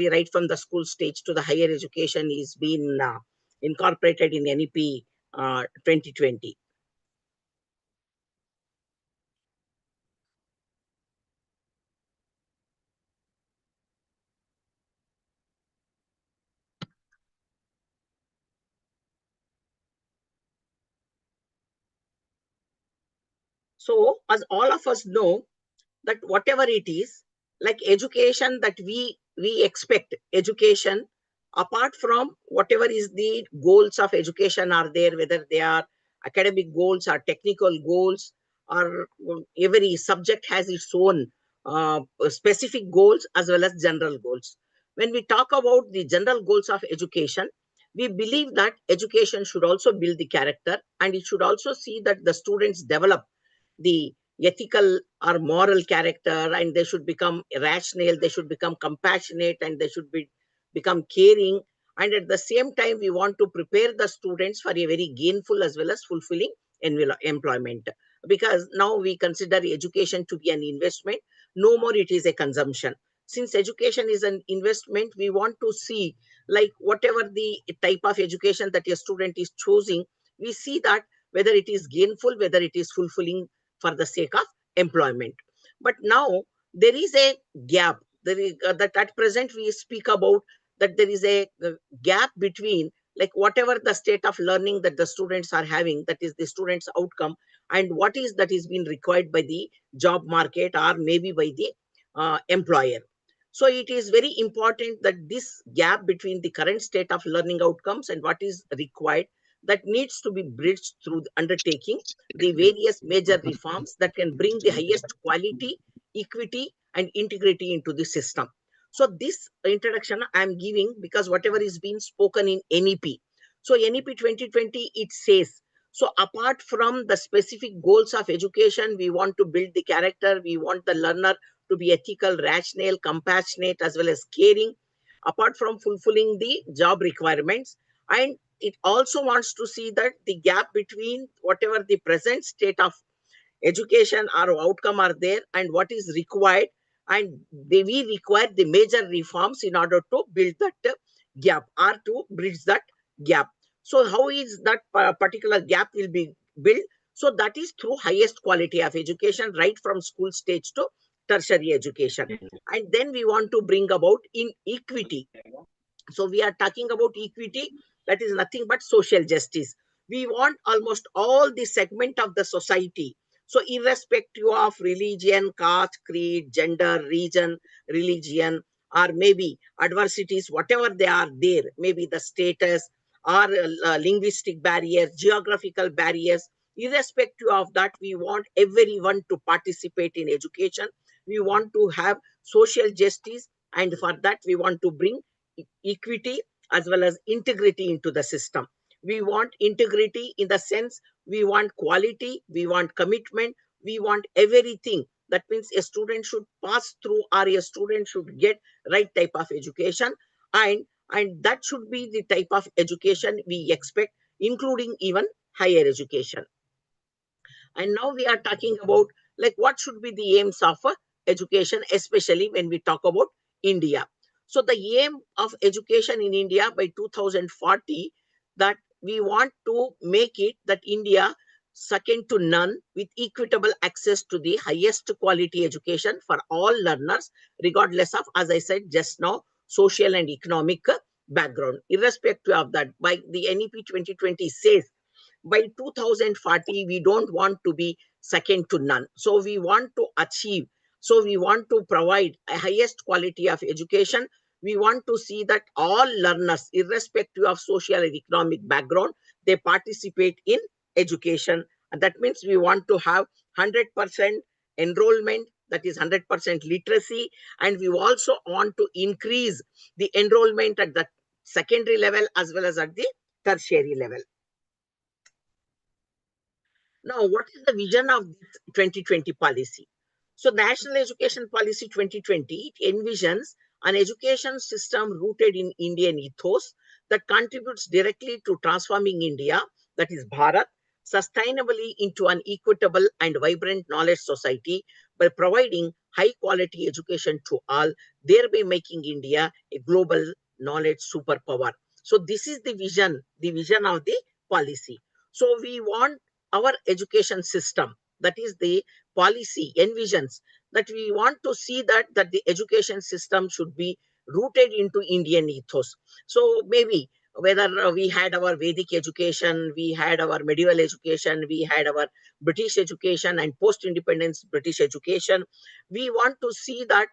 right from the school stage to the higher education is being incorporated in NEP 2020. So, as all of us know, that whatever it is, like education that we expect, education, apart from whatever is the goals of education are there, whether they are academic goals or technical goals, or every subject has its own specific goals as well as general goals. When we talk about the general goals of education, we believe that education should also build the character, and it should also see that the students develop the ethical or moral character, and they should become rational, they should become compassionate, and they should become caring. And at the same time, we want to prepare the students for a very gainful as well as fulfilling employment, because now we consider education to be an investment, no more it is a consumption. Since education is an investment, we want to see, like, whatever the type of education that a student is choosing, we see that whether it is gainful, whether it is fulfilling for the sake of employment. But now there is a gap. There is, that at present we speak about that there is a gap between, like, whatever the state of learning that the students are having, that is the students' outcome, and what is that is being required by the job market or maybe by the employer. So it is very important that this gap between the current state of learning outcomes and what is required, that needs to be bridged through undertaking the various major reforms that can bring the highest quality, equity, and integrity into the system. So this introduction I am giving because whatever is being spoken in NEP. So NEP 2020, it says, so apart from the specific goals of education, we want to build the character, we want the learner to be ethical, rational, compassionate, as well as caring, apart from fulfilling the job requirements. And it also wants to see that the gap between whatever the present state of education or outcome are there and what is required, and we require the major reforms in order to build that gap or to bridge that gap. So how is that particular gap will be built? So that is through highest quality of education, right from school stage to tertiary education. And then we want to bring about in equity. So we are talking about equity, that is nothing but social justice. We want almost all the segment of the society. So irrespective of religion, caste, creed, gender, region, religion, or maybe adversities, whatever they are there, maybe the status or linguistic barriers, geographical barriers, irrespective of that, we want everyone to participate in education. We want to have social justice, and for that we want to bring equity as well as integrity into the system. We want integrity in the sense we want quality, we want commitment, we want everything. That means a student should pass through or a student should get right type of education, and that should be the type of education we expect, including even higher education. And now we are talking about, like, what should be the aims of education, especially when we talk about India. So the aim of education in India by 2040, that we want to make it that India second to none with equitable access to the highest quality education for all learners, regardless of, as I said just now, social and economic background. Irrespective of that, by the NEP 2020 says by 2040 we don't want to be second to none, so we want to achieve, so we want to provide a highest quality of education. We want to see that all learners, irrespective of social and economic background, they participate in education. And that means we want to have 100% enrollment, that is 100% literacy, and we also want to increase the enrollment at the secondary level as well as at the tertiary level. Now, what is the vision of this 2020 policy? So, National Education Policy 2020, it envisions an education system rooted in Indian ethos that contributes directly to transforming India, that is Bharat, sustainably into an equitable and vibrant knowledge society by providing high quality education to all, thereby making India a global knowledge superpower. So this is the vision of the policy. So we want our education system, that is the policy envisions, that we want to see that the education system should be rooted into Indian ethos. So maybe whether we had our Vedic education, we had our medieval education, we had our British education and post-independence British education, we want to see that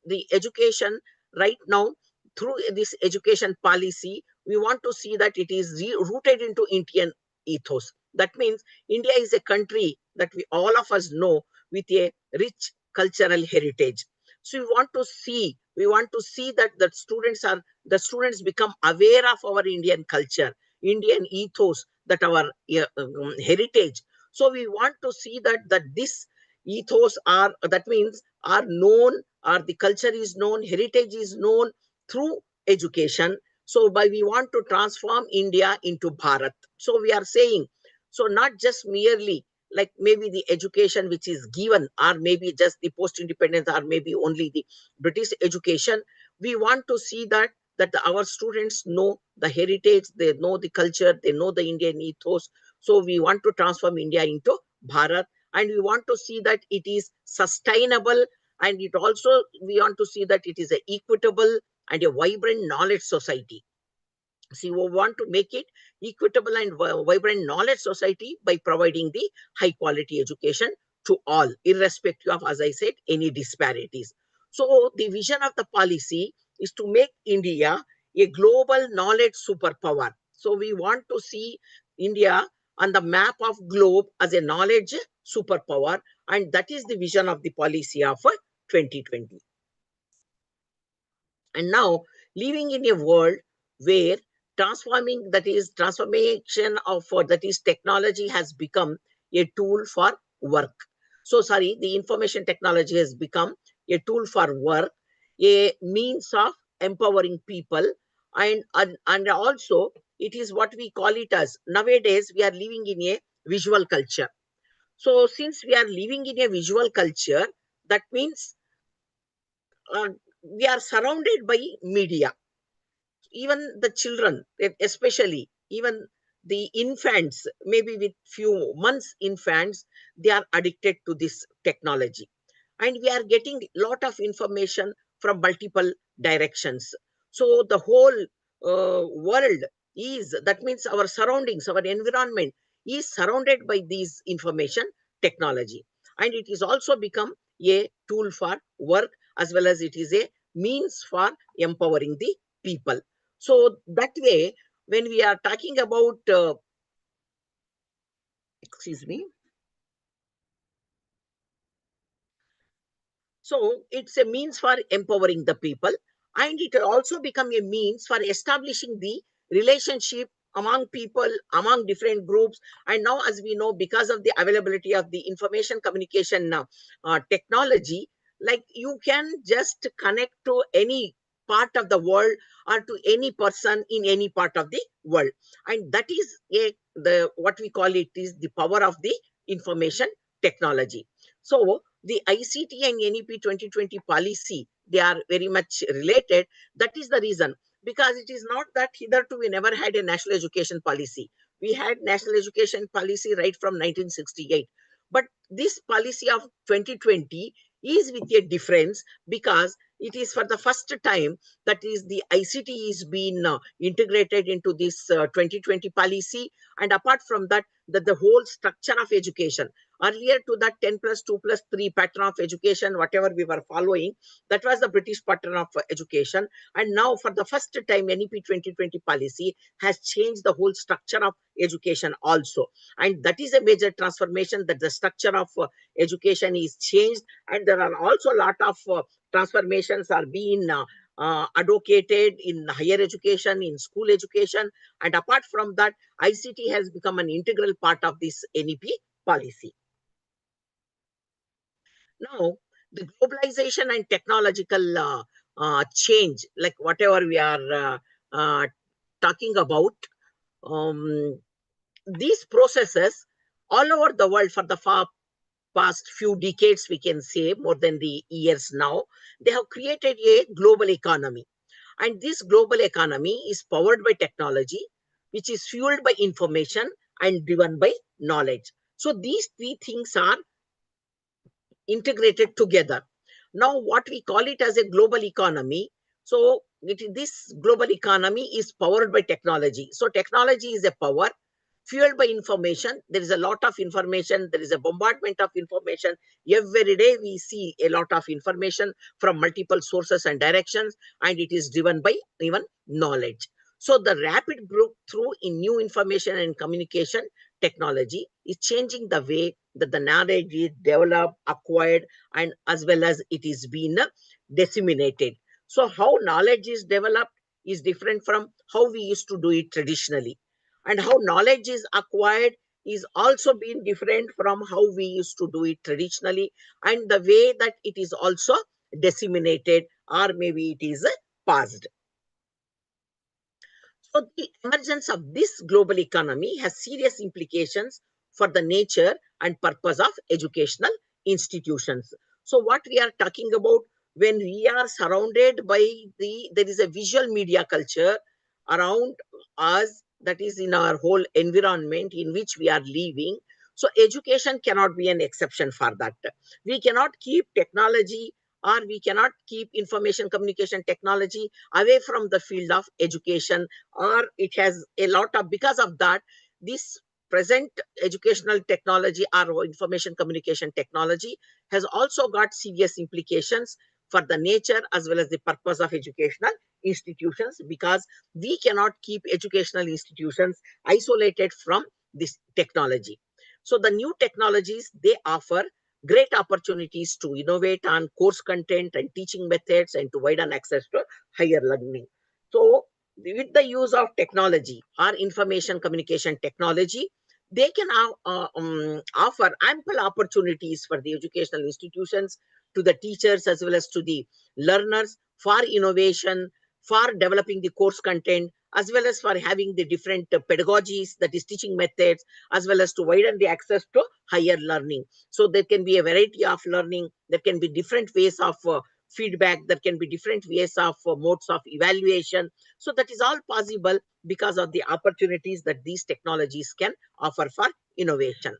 the education right now, through this education policy, we want to see that it is rooted into Indian ethos. That means India is a country that we all of us know with a rich cultural heritage. So we want to see that the students become aware of our Indian culture, Indian ethos, that our heritage. So we want to see that this ethos are, that means are known, or the culture is known, heritage is known through education. So by we want to transform India into Bharat. So we are saying, so not just merely like maybe the education which is given, or maybe just the post-independence, or maybe only the British education. We want to see that our students know the heritage, they know the culture, they know the Indian ethos. So we want to transform India into Bharat, and we want to see that it is sustainable, and it also we want to see that it is a equitable and a vibrant knowledge society. See, we want to make it equitable and vibrant knowledge society by providing the high quality education to all, irrespective of, as I said, any disparities. So the vision of the policy is to make India a global knowledge superpower. So we want to see India on the map of globe as a knowledge superpower, and that is the vision of the policy of 2020. And now, living in a world where transformation of that is technology has become a tool for work. So sorry, the information technology has become a tool for work, a means of empowering people, and also it is what we call it as, nowadays we are living in a visual culture. So since we are living in a visual culture, that means uh, we are surrounded by media. Even the children, especially even the infants, maybe with few months infants, they are addicted to this technology, and we are getting lot of information from multiple directions. So the whole world is, that means our surroundings, our environment is surrounded by these information technology, and it is also become a tool for work, as well as it is a means for empowering the people. So that way, when we are talking about, excuse me, so it's a means for empowering the people, and it will also become a means for establishing the relationship among people, among different groups. And now, as we know, because of the availability of the information communication technology, like you can just connect to any part of the world, or to any person in any part of the world. And that is the what we call it is the power of the information technology. So the ICT and NEP 2020 policy, they are very much related. That is the reason, because it is not that hitherto we never had a national education policy. We had national education policy right from 1968. But this policy of 2020 is with a difference, because it is for the first time that is the ICT is being integrated into this 2020 policy. And apart from that, that the whole structure of education, earlier to that 10 plus 2 plus 3 pattern of education, whatever we were following, that was the British pattern of education. And now for the first time, NEP 2020 policy has changed the whole structure of education also. And that is a major transformation, that the structure of education is changed. And there are also a lot of transformations are being advocated in higher education, in school education. And apart from that, ICT has become an integral part of this NEP policy. Now, the globalization and technological change, like whatever we are talking about, um, these processes all over the world for the past few decades, we can say more than the years now, they have created a global economy. And this global economy is powered by technology, which is fueled by information and driven by knowledge. So these three things are integrated together. Now, what we call it as a global economy. So this global economy is powered by technology. So technology is a power fueled by information. There is a lot of information. There is a bombardment of information. Every day we see a lot of information from multiple sources and directions, and it is driven by even knowledge. So the rapid breakthrough in new information and communication technology is changing the way that the knowledge is developed, acquired, and as well as it is being disseminated. So how knowledge is developed is different from how we used to do it traditionally. And how knowledge is acquired is also being different from how we used to do it traditionally, and the way that it is also disseminated, or maybe it is passed. So the emergence of this global economy has serious implications for the nature and purpose of educational institutions. So what we are talking about, when we are surrounded by there is a visual media culture around us, that is in our whole environment in which we are living. So education cannot be an exception for that. We cannot keep technology, or we cannot keep information communication technology away from the field of education, or it has a lot of, because of that, this present educational technology or information communication technology has also got serious implications for the nature as well as the purpose of educational institutions, because we cannot keep educational institutions isolated from this technology. So the new technologies, they offer great opportunities to innovate on course content and teaching methods and to widen access to higher learning. So with the use of technology or information communication technology, they can offer ample opportunities for the educational institutions, to the teachers as well as to the learners, for innovation, for developing the course content, as well as for having the different pedagogies, that is teaching methods, as well as to widen the access to higher learning. So there can be a variety of learning, there can be different ways of feedback, there can be different ways of modes of evaluation. So that is all possible because of the opportunities that these technologies can offer for innovation.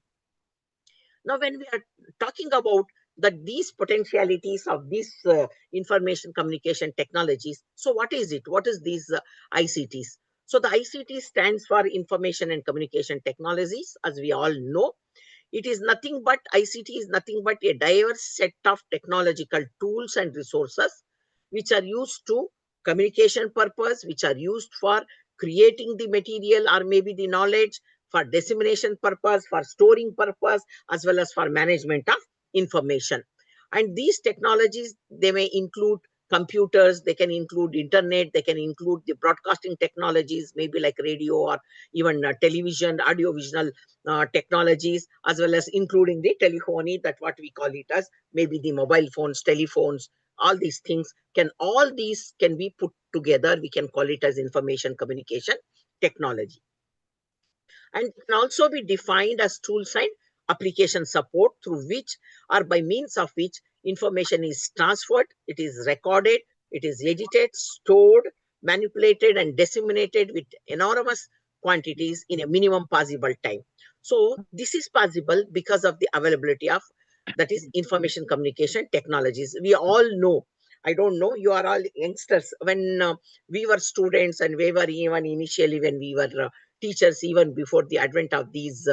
Now, when we are talking about that these potentialities of these information communication technologies, so what is it? What is these ICTs? So the ICT stands for information and communication technologies, as we all know. It is nothing but, ICT is nothing but a diverse set of technological tools and resources which are used to communication purpose, which are used for creating the material or maybe the knowledge, for dissemination purpose, for storing purpose, as well as for management of information. And these technologies, they may include computers, they can include internet, they can include the broadcasting technologies, maybe like radio or even television, audio-visual technologies, as well as including the telephony, that what we call it as maybe the mobile phones, telephones, all these things all these can be put together. We can call it as information communication technology. And it can also be defined as tools and application support through which, or by means of which, information is transferred, it is recorded, it is edited, stored, manipulated, and disseminated with enormous quantities in a minimum possible time. So this is possible because of the availability of, that is, information communication technologies. We all know, I don't know, you are all youngsters. When we were students, and we were even initially when we were teachers, even before the advent of these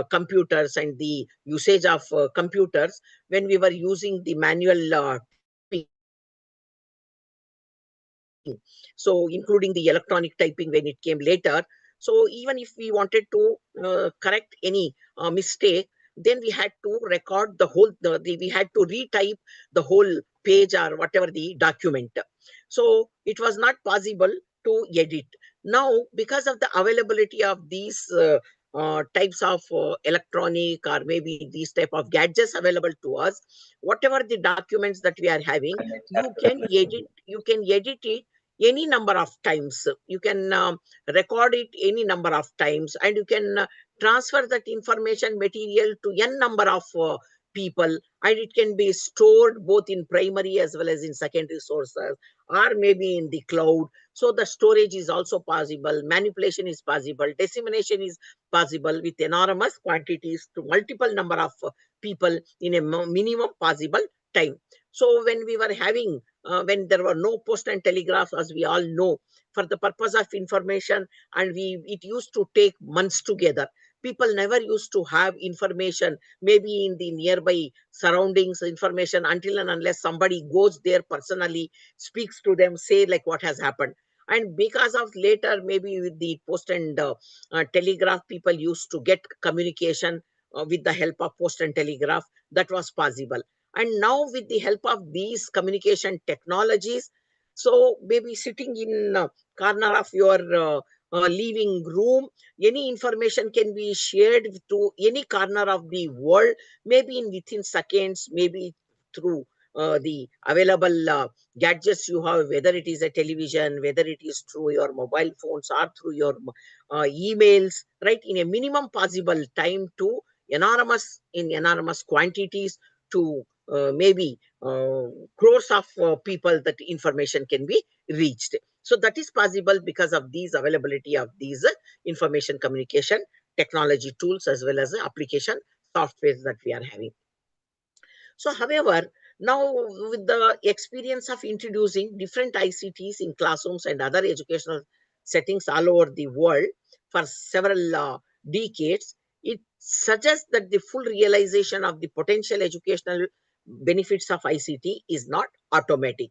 computers and the usage of computers, when we were using the manual so including the electronic typing when it came later. So even if we wanted to correct any mistake, then we had to record the whole, we had to retype the whole page or whatever the document. So it was not possible to edit. Now, because of the availability of these types of electronic or maybe these type of gadgets available to us, whatever the documents that we are having, you can edit it any number of times. You can record it any number of times, and you can transfer that information material to n number of people, and it can be stored both in primary as well as in secondary sources, or maybe in the cloud. So the storage is also possible, manipulation is possible, dissemination is possible with enormous quantities to multiple number of people in a minimum possible time. So when we were having, when there were no post and telegraph, as we all know, for the purpose of information, and it used to take months together. People never used to have information, maybe in the nearby surroundings information, until and unless somebody goes there personally, speaks to them, say like what has happened. And because of later, maybe with the post and telegraph, people used to get communication with the help of post and telegraph. That was possible. And now with the help of these communication technologies, so maybe sitting in corner of your living room, any information can be shared to any corner of the world, maybe in within seconds, maybe through the available gadgets you have, whether it is a television, whether it is through your mobile phones or through your emails, right, in a minimum possible time, to enormous quantities, to maybe crores of people, that information can be reached. So that is possible because of these availability of these information communication technology tools, as well as application softwares that we are having. So, however, now with the experience of introducing different ICTs in classrooms and other educational settings all over the world for several decades, it suggests that the full realization of the potential educational benefits of ICT is not automatic.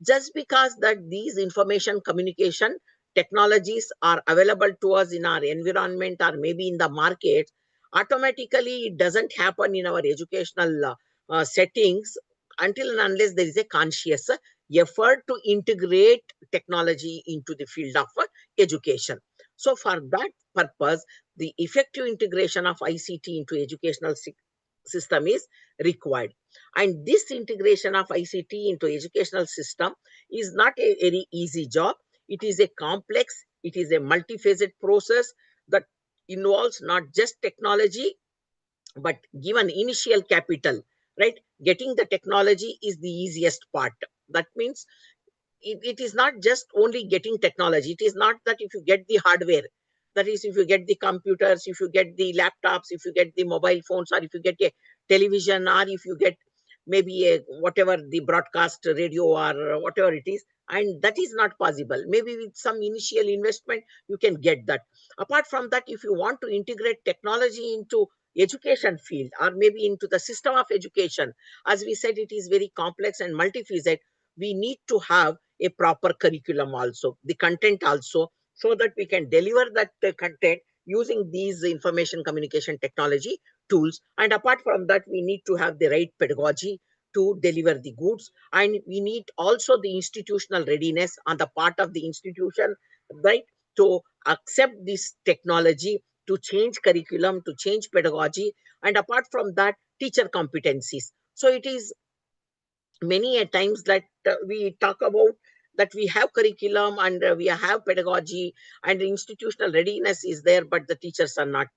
Just because that these information communication technologies are available to us in our environment or maybe in the market, automatically it doesn't happen in our educational settings until and unless there is a conscious effort to integrate technology into the field of education. So for that purpose, the effective integration of ICT into educational system is required. And this integration of ICT into educational system is not a very easy job. It is a complex, it is a multifaceted process that involves not just technology, but given initial capital, right, getting the technology is the easiest part. That means it is not just only getting technology. It is not that if you get the hardware, that is, if you get the computers, if you get the laptops, if you get the mobile phones, or if you get a television, or if you get maybe a whatever the broadcast radio or whatever it is, and that is not possible. Maybe with some initial investment you can get that. Apart from that, if you want to integrate technology into education field, or maybe into the system of education, as we said, it is very complex and multifaceted. We need to have a proper curriculum also, the content also, so that we can deliver that content using these information communication technology tools. And apart from that, we need to have the right pedagogy to deliver the goods, and we need also the institutional readiness on the part of the institution, right, to accept this technology, to change curriculum, to change pedagogy. And apart from that, teacher competencies. So it is many a times that we talk about that we have curriculum and we have pedagogy and institutional readiness is there, but the teachers are not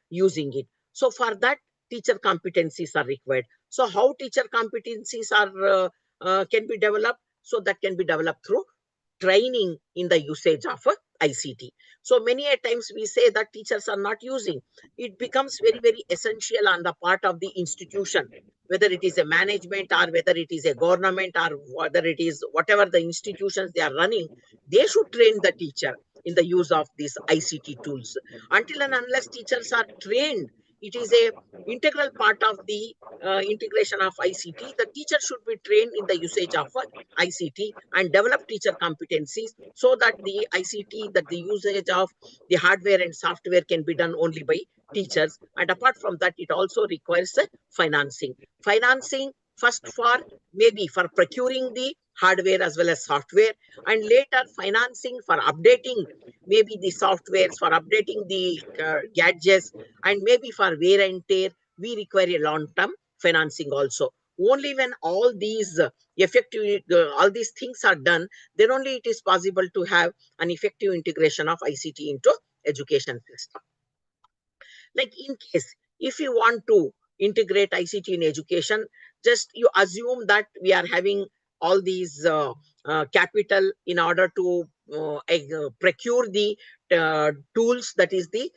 using it. So for that, teacher competencies are required. So how teacher competencies are can be developed? So that can be developed through training in the usage of ICT. So many a times we say that teachers are not using. It becomes very essential on the part of the institution, whether it is a management or whether it is a government or whether it is whatever the institutions they are running, they should train the teacher in the use of these ICT tools. Until and unless teachers are trained, it is a integral part of the integration of ICT. The teacher should be trained in the usage of ICT and develop teacher competencies, so that the ICT, that the usage of the hardware and software can be done only by teachers. And apart from that, it also requires financing. Financing first for maybe for procuring the hardware as well as software, and later financing for updating maybe the softwares, for updating the gadgets, and maybe for wear and tear. We require a long-term financing also. Only when all these effective all these things are done, then only it is possible to have an effective integration of ICT into education system. Like in case if you want to integrate ICT in education. Just you assume that we are having all these capital in order to procure the tools, that is the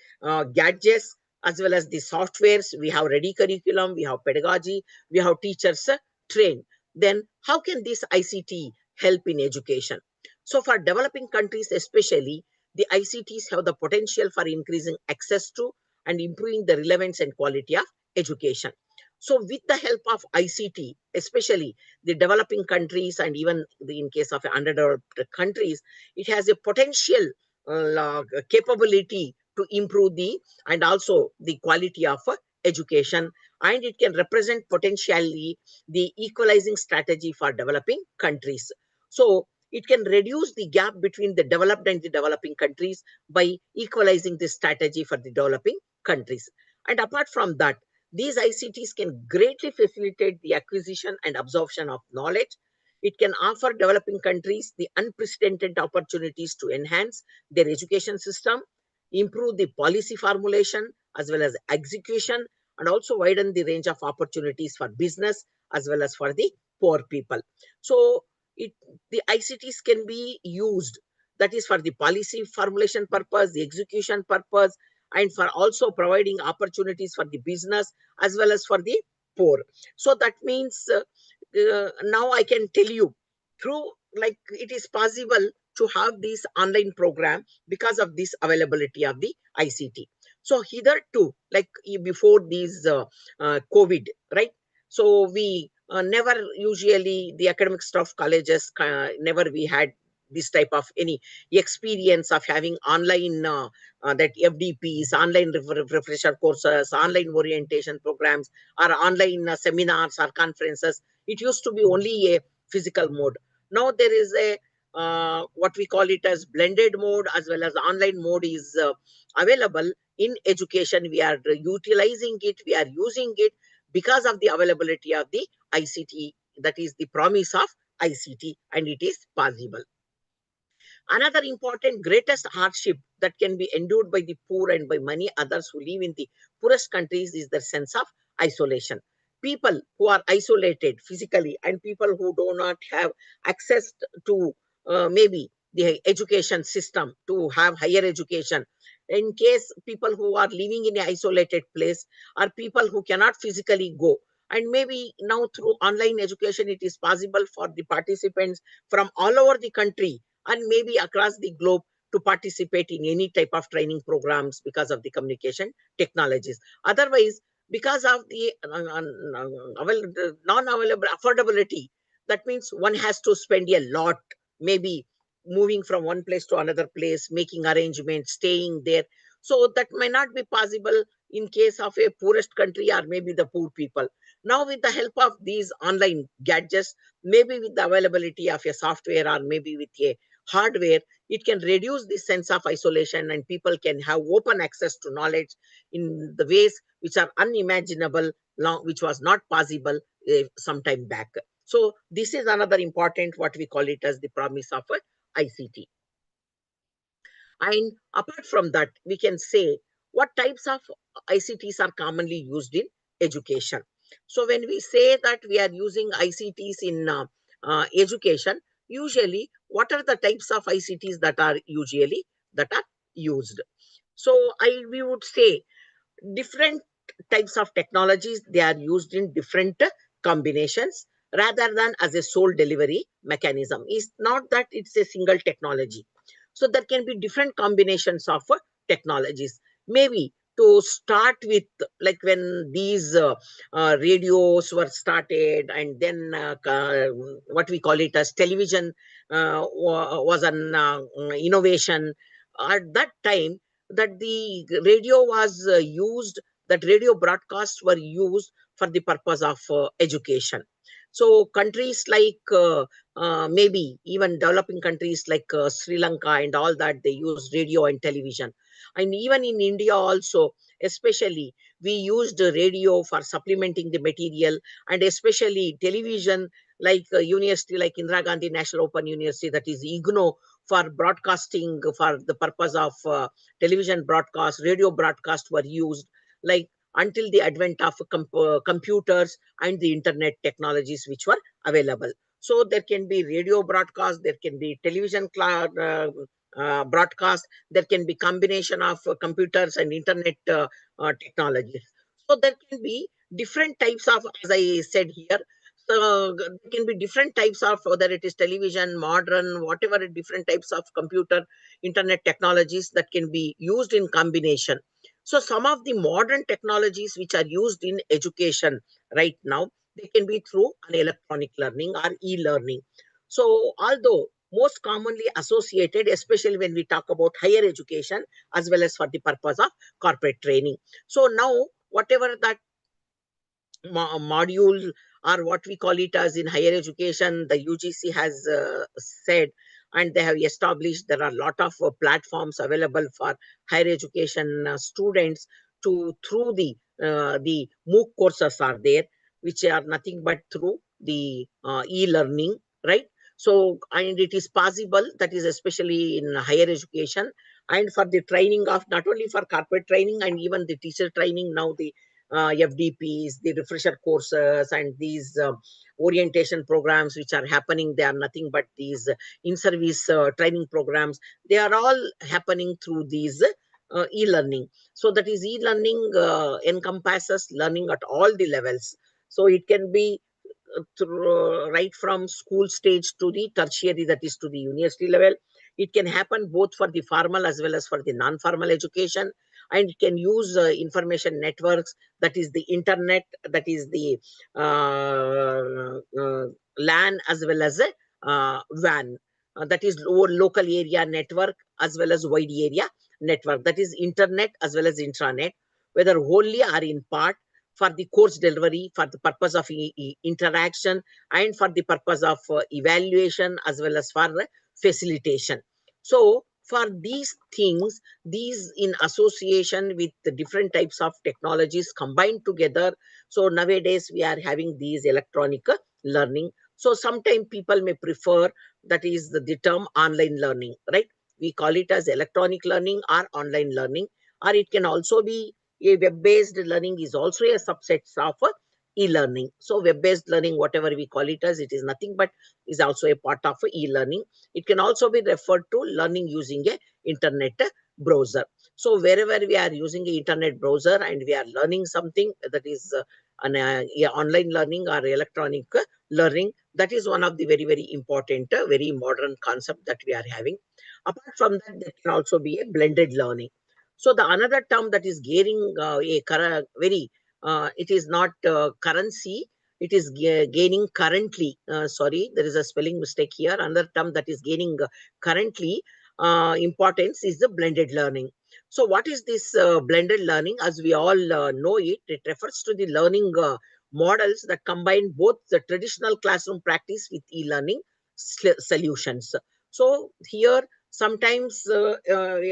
gadgets, as well as the softwares. We have ready curriculum, we have pedagogy, we have teachers trained. Then how can this ICT help in education? So for developing countries especially, the ICTs have the potential for increasing access to and improving the relevance and quality of education. So with the help of ICT, especially the developing countries and even in case of underdeveloped countries, it has a potential capability to improve the and also the quality of education, and it can represent potentially the equalizing strategy for developing countries. So it can reduce the gap between the developed and the developing countries by equalizing this strategy for the developing countries. And apart from that, these ICTs can greatly facilitate the acquisition and absorption of knowledge. It can offer developing countries the unprecedented opportunities to enhance their education system, improve the policy formulation as well as execution, and also widen the range of opportunities for business as well as for the poor people. So it, the ICTs can be used, that is for the policy formulation purpose, the execution purpose, and for also providing opportunities for the business as well as for the poor. So that means now I can tell you through, like, it is possible to have this online program because of this availability of the ICT. So hitherto, like before these COVID, right? So we never usually the academic staff colleges never we had this type of any experience of having online that FDPs, online refresher courses, online orientation programs, or online seminars or conferences. It used to be only a physical mode. Now there is a what we call it as blended mode as well as online mode is available in education. We are utilizing it, we are using it because of the availability of the ICT, that is the promise of ICT, and it is possible. Another important greatest hardship that can be endured by the poor and by many others who live in the poorest countries is the sense of isolation. People who are isolated physically and people who do not have access to maybe the education system to have higher education. In case people who are living in an isolated place or people who cannot physically go, and maybe now through online education it is possible for the participants from all over the country and maybe across the globe to participate in any type of training programs because of the communication technologies. Otherwise, because of the non-available affordability, that means one has to spend a lot, maybe moving from one place to another place, making arrangements, staying there. So that may not be possible in case of a poorest country or maybe the poor people. Now, with the help of these online gadgets, maybe with the availability of a software or maybe with a hardware, it can reduce the sense of isolation and people can have open access to knowledge in the ways which are unimaginable, which was not possible some time back. So this is another important, what we call it as the promise of ICT. And apart from that, we can say what types of ICTs are commonly used in education. So when we say that we are using ICTs in education, usually what are the types of ICTs that are usually that are used? So we would say different types of technologies, they are used in different combinations rather than as a sole delivery mechanism. It's not that it's a single technology. So there can be different combinations of technologies. Maybe to start with, like when these radios were started, and then what we call it as television was an innovation. At that time, that the radio was used, that radio broadcasts were used for the purpose of education. So countries like maybe even developing countries like Sri Lanka and all that, they use radio and television. And even in India also, especially, we used radio for supplementing the material, and especially television, like university like Indira Gandhi National Open University, that is IGNO, for broadcasting for the purpose of television broadcast, radio broadcast were used. Like until the advent of computers and the internet technologies which were available. So there can be radio broadcast, there can be television broadcast, there can be combination of computers and internet technologies. So there can be different types of, as I said here, so there can be different types of, whether it is television, modern, whatever, different types of computer, internet technologies that can be used in combination. So some of the modern technologies which are used in education right now, they can be through an electronic learning or e-learning. So although most commonly associated, especially when we talk about higher education, as well as for the purpose of corporate training. So now, whatever that module, or what we call it as in higher education, the UGC has said, and they have established, there are a lot of platforms available for higher education students to, through the MOOC courses are there, which are nothing but through the e-learning, right? So, and it is possible, that is especially in higher education, and for the training of, not only for corporate training and even the teacher training, now the FDPs, the refresher courses, and these orientation programs which are happening, they are nothing but these in-service training programs. They are all happening through these e-learning. So that is e-learning encompasses learning at all the levels. So it can be right from school stage to the tertiary, that is to the university level. It can happen both for the formal as well as for the non-formal education, and it can use information networks, that is the internet, that is the LAN, as well as WAN, that is local area network, as well as wide area network, that is internet as well as intranet, whether wholly or in part, for the course delivery, for the purpose of interaction, and for the purpose of evaluation, as well as for facilitation. So for these things, these in association with the different types of technologies combined together, so nowadays we are having these electronic learning. So sometimes people may prefer, that is the term online learning, right? We call it as electronic learning or online learning, or it can also be a web-based learning, is also a subset of e-learning. So web-based learning, whatever we call it as, it is nothing but is also a part of e-learning. It can also be referred to learning using a internet browser. So wherever we are using an internet browser and we are learning something, that is online learning or electronic learning, that is one of the very, very important, very modern concept that we are having. Apart from that, there can also be a blended learning. So the another term that is gaining very, it is not currency, it is gaining currently, sorry, there is a spelling mistake here. Another term that is gaining currently importance is the blended learning. So what is this blended learning? As we all know it, it refers to the learning models that combine both the traditional classroom practice with e-learning solutions. So here, sometimes,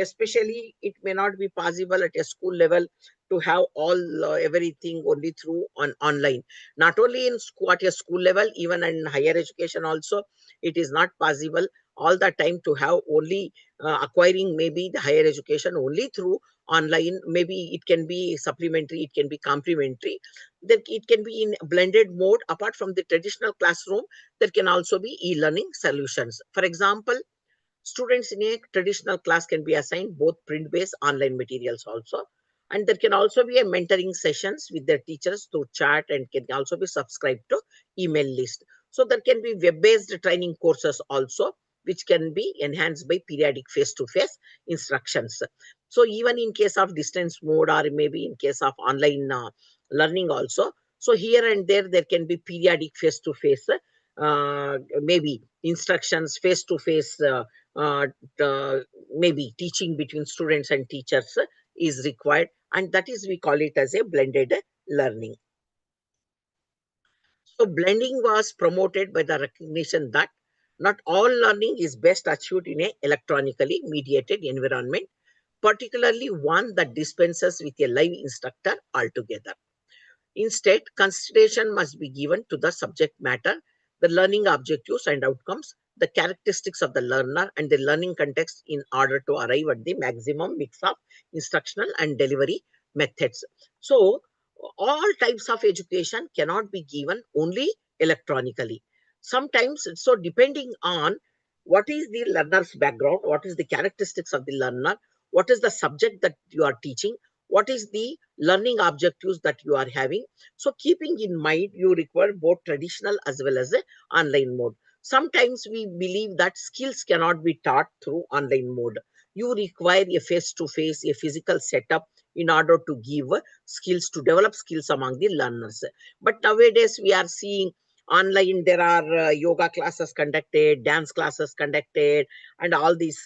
especially, it may not be possible at a school level to have all everything only through online. Not only in school, at a school level, even in higher education also, it is not possible all the time to have only acquiring maybe the higher education only through online. Maybe it can be supplementary, it can be complementary. Then it can be in blended mode. Apart from the traditional classroom, there can also be e-learning solutions. For example, students in a traditional class can be assigned both print-based online materials also. And there can also be a mentoring sessions with their teachers to chat, and can also be subscribed to email list. So there can be web-based training courses also, which can be enhanced by periodic face-to-face instructions. So even in case of distance mode, or maybe in case of online learning also, so here and there can be periodic face-to-face, maybe instructions, face-to-face, uh, maybe teaching between students and teachers is required, and that is, we call it as a blended learning. So blending was promoted by the recognition that not all learning is best achieved in a electronically mediated environment, particularly one that dispenses with a live instructor altogether. Instead, consideration must be given to the subject matter, the learning objectives and outcomes, the characteristics of the learner, and the learning context in order to arrive at the maximum mix of instructional and delivery methods. So, all types of education cannot be given only electronically. Sometimes, so depending on what is the learner's background, what is the characteristics of the learner, what is the subject that you are teaching, what is the learning objectives that you are having. So keeping in mind, you require both traditional as well as the online mode. Sometimes we believe that skills cannot be taught through online mode. You require a face-to-face, a physical setup in order to give skills, to develop skills among the learners. But nowadays we are seeing online, there are yoga classes conducted, dance classes conducted, and all these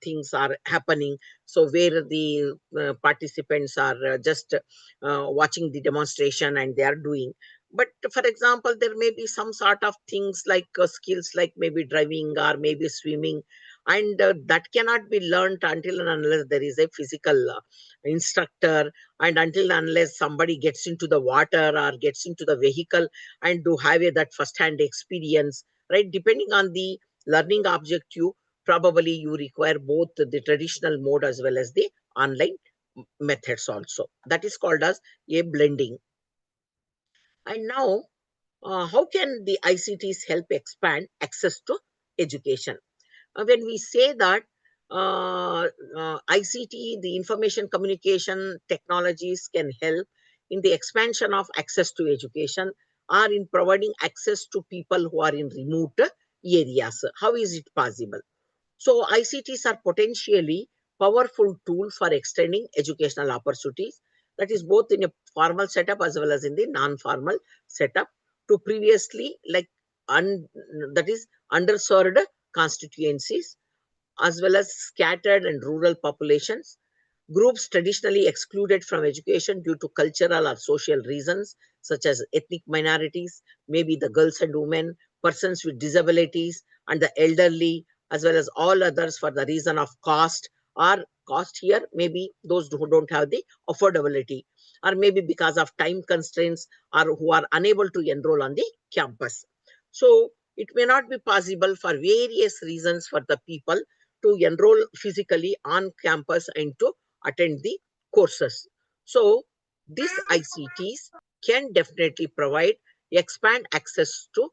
things are happening. So where the participants are just watching the demonstration and they are doing. But for example, there may be some sort of things like skills like maybe driving or maybe swimming, and that cannot be learned until and unless there is a physical instructor, and until and unless somebody gets into the water or gets into the vehicle and do have that first hand experience, right? Depending on the learning objective, probably you require both the traditional mode as well as the online methods also. That is called as a blending. And now, how can the ICTs help expand access to education? When we say that ICT, the information communication technologies, can help in the expansion of access to education or in providing access to people who are in remote areas. How is it possible? So ICTs are potentially powerful tool for extending educational opportunities, that is both in a formal setup as well as in the non-formal setup, to previously like that is underserved constituencies as well as scattered and rural populations, groups traditionally excluded from education due to cultural or social reasons, such as ethnic minorities, maybe the girls and women, persons with disabilities, and the elderly, as well as all others for the reason of cost, or cost here, maybe those who don't have the affordability, or maybe because of time constraints, or who are unable to enroll on the campus. So it may not be possible for various reasons for the people to enroll physically on campus and to attend the courses. So these ICTs can definitely provide, expand access to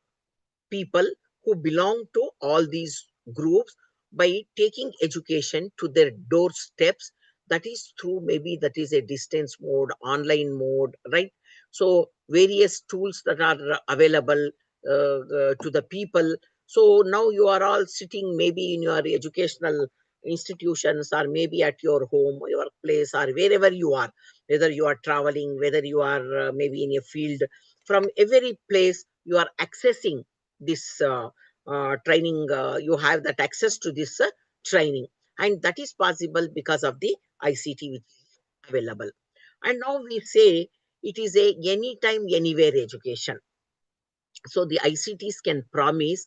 people who belong to all these groups by taking education to their doorsteps. That is through, maybe that is a distance mode, online mode, right? So various tools that are available to the people. So now you are all sitting maybe in your educational institutions, or maybe at your home, your place, or wherever you are, whether you are traveling, whether you are maybe in a field, from every place you are accessing this training. You have that access to this training, and that is possible because of the ICT which is available. And now we say it is a anytime anywhere education. So the ICTs can promise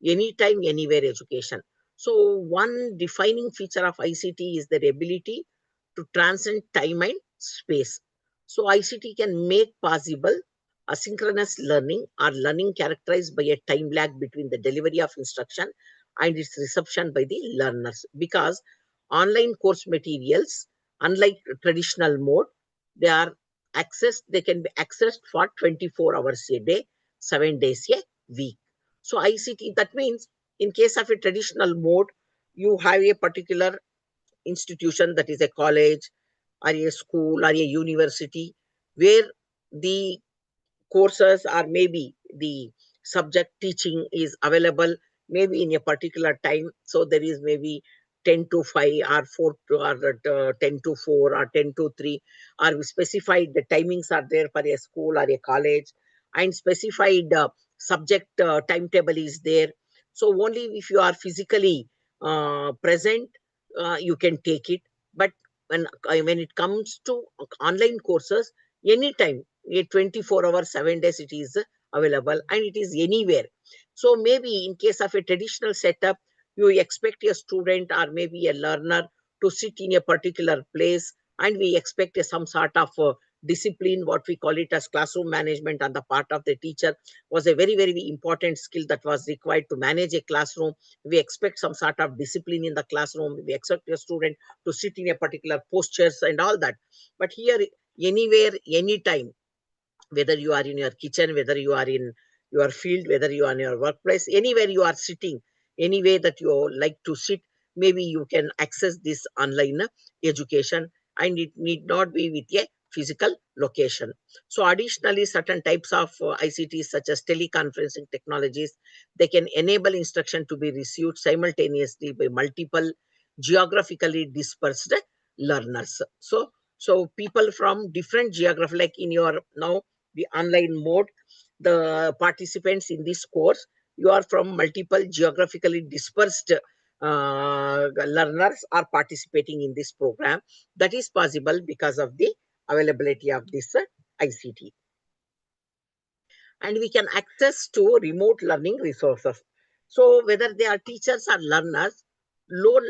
anytime anywhere education. So one defining feature of ICT is their ability to transcend time and space. So ICT can make possible asynchronous learning, or learning characterized by a time lag between the delivery of instruction and its reception by the learners. Because online course materials, unlike traditional mode, they are they can be accessed for 24 hours a day, 7 days a week. So ICT, that means in case of a traditional mode, you have a particular institution, that is a college or a school or a university, where the courses or maybe the subject teaching is available maybe in a particular time. So there is maybe 10 to 5 or 4 to, or 10 to 4 or 10 to 3, or we specified the timings are there for a school or a college, and specified subject timetable is there. So only if you are physically present, you can take it. But when it comes to online courses, anytime, a 24 hours, 7 days, it is available, and it is anywhere. So maybe in case of a traditional setup, you expect a student or maybe a learner to sit in a particular place, and we expect some sort of discipline, what we call it as classroom management on the part of the teacher, was a very, very important skill that was required to manage a classroom. We expect some sort of discipline in the classroom. We expect a student to sit in a particular postures and all that. But here, anywhere, anytime. whether you are in your kitchen, whether you are in your field, whether you are in your workplace, anywhere you are sitting, any way that you like to sit, maybe you can access this online education, and it need not be with a physical location. So additionally, certain types of ICTs such as teleconferencing technologies, they can enable instruction to be received simultaneously by multiple geographically dispersed learners. So people from different geography, like in your now the online mode, the participants in this course, you are from multiple geographically dispersed learners are participating in this program. That is possible because of the availability of this ICT. And we can access to remote learning resources. So whether they are teachers or learners, no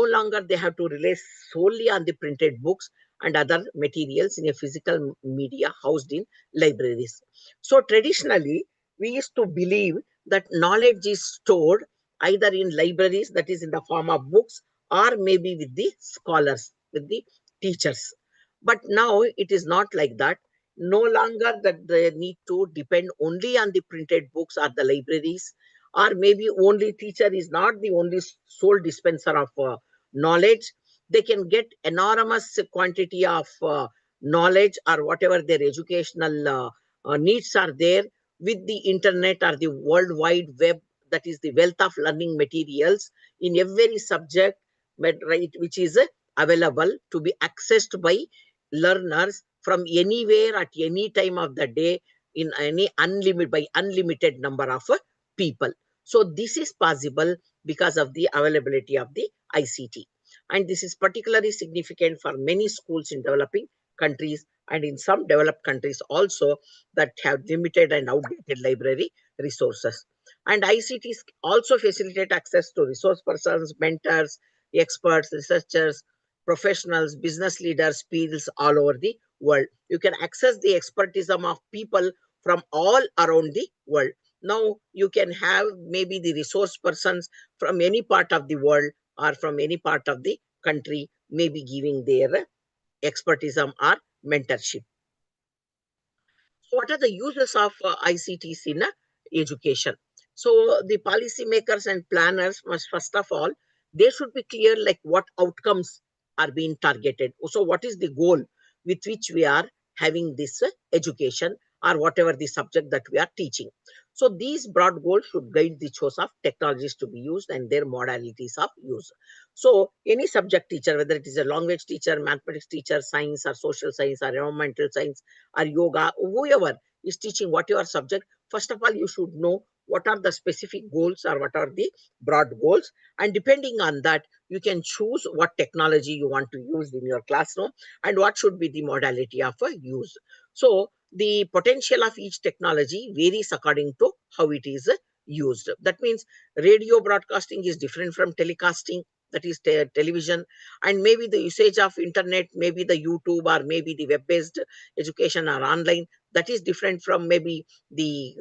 longer they have to rely solely on the printed books and other materials in a physical media housed in libraries. So traditionally, we used to believe that knowledge is stored either in libraries, that is in the form of books, or maybe with the scholars, with the teachers. But now it is not like that. No longer that they need to depend only on the printed books or the libraries, or maybe only teacher is not the only sole dispenser of knowledge. They can get enormous quantity of knowledge or whatever their educational needs are there with the internet or the world wide web, that is the wealth of learning materials in every subject, but right, which is available to be accessed by learners from anywhere at any time of the day in any unlimited number of people. So this is possible because of the availability of the ICT. And this is particularly significant for many schools in developing countries and in some developed countries also that have limited and outdated library resources. And ICTs also facilitate access to resource persons, mentors, experts, researchers, professionals, business leaders, peers all over the world. You can access the expertise of people from all around the world. Now you can have maybe the resource persons from any part of the world or from any part of the country, maybe giving their expertise or mentorship. So what are the uses of ICTs in education? So the policymakers and planners must first of all, they should be clear like what outcomes are being targeted. So what is the goal with which we are having this education or whatever the subject that we are teaching. So these broad goals should guide the choice of technologies to be used and their modalities of use. So any subject teacher, whether it is a language teacher, mathematics teacher, science or social science or environmental science or yoga, whoever is teaching whatever subject, first of all, you should know what are the specific goals or what are the broad goals. And depending on that, you can choose what technology you want to use in your classroom and what should be the modality of use. So the potential of each technology varies according to how it is used. That means radio broadcasting is different from telecasting, that is television, and maybe the usage of internet, maybe the YouTube or maybe the web-based education or online, that is different from maybe the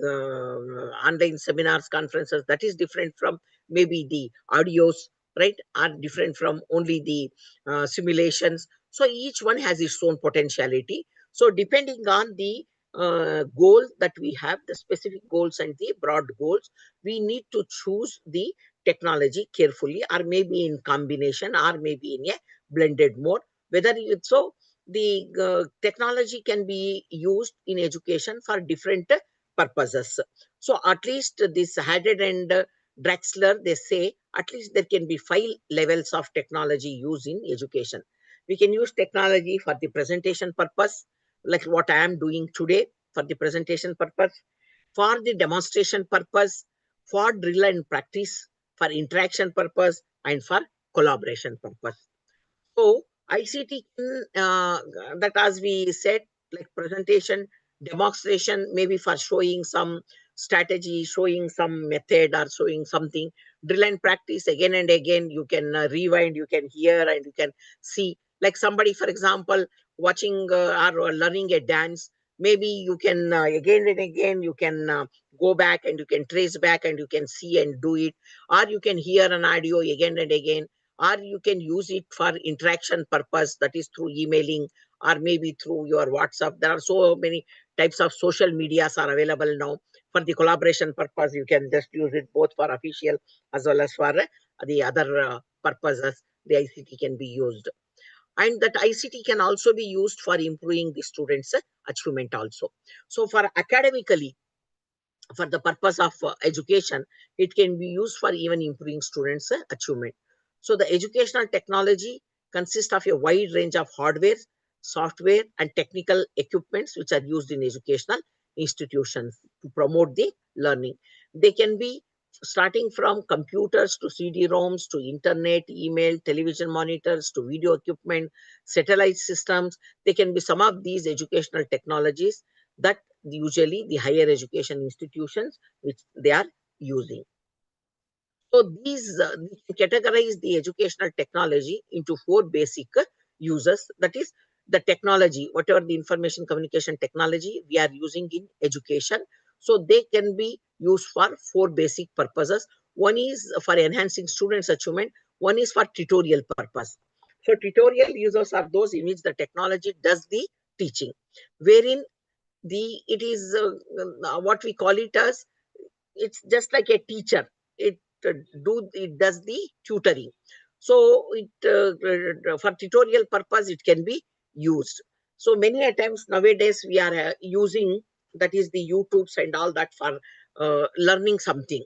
online seminars, conferences, that is different from maybe the audios, right, are different from only the simulations. So each one has its own potentiality. So depending on the goal that we have, the specific goals and the broad goals, we need to choose the technology carefully, or maybe in combination, or maybe in a blended mode. Whether you, so the technology can be used in education for different purposes. So at least this Haddad and Drexler, they say at least there can be 5 levels of technology used in education. We can use technology for the presentation purpose, like what I am doing today, for the presentation purpose, for the demonstration purpose, for drill and practice, for interaction purpose, and for collaboration purpose. So ICT, that as we said, like presentation, demonstration, maybe for showing some strategy, showing some method, or showing something. Drill and practice again and again. You can rewind, you can hear, and you can see. Like somebody, for example, watching or learning a dance. Maybe you can again and again you can go back and you can trace back and you can see and do it, or you can hear an audio again and again, or you can use it for interaction purpose, that is through emailing or maybe through your WhatsApp. There are so many types of social medias are available now. For the collaboration purpose, you can just use it both for official as well as for the other purposes. The ICT can be used, and that ICT can also be used for improving the students' achievement also. So for academically, for the purpose of education, it can be used for even improving students' achievement. So the educational technology consists of a wide range of hardware, software, and technical equipments which are used in educational institutions to promote the learning. They can be starting from computers to CD-ROMs to internet, email, television monitors to video equipment, satellite systems. They can be some of these educational technologies that usually the higher education institutions which they are using. So these we can categorize the educational technology into four basic uses. That is the technology, whatever the information communication technology we are using in education. So they can be used for four basic purposes. One is for enhancing students' achievement. One is for tutorial purpose. So tutorial users are those in which the technology does the teaching, wherein it is what we call it as, it's just like a teacher. It it does the tutoring. So for tutorial purpose it can be used. So many a times nowadays we are using, that is the YouTubes and all that, for learning something,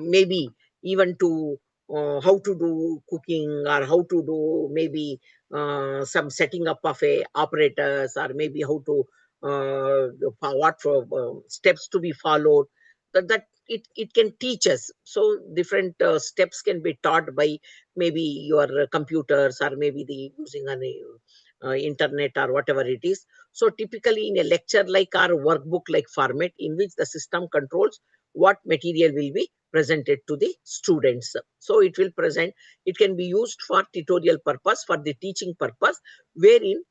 maybe even to how to do cooking, or how to do maybe some setting up of a operators, or maybe how to what steps to be followed, that it can teach us. So different steps can be taught by maybe your computers, or maybe the using an internet or whatever it is. So typically in a lecture like or workbook like format, in which the system controls what material will be presented to the students. So it will present, it can be used for tutorial purpose, for the teaching purpose, wherein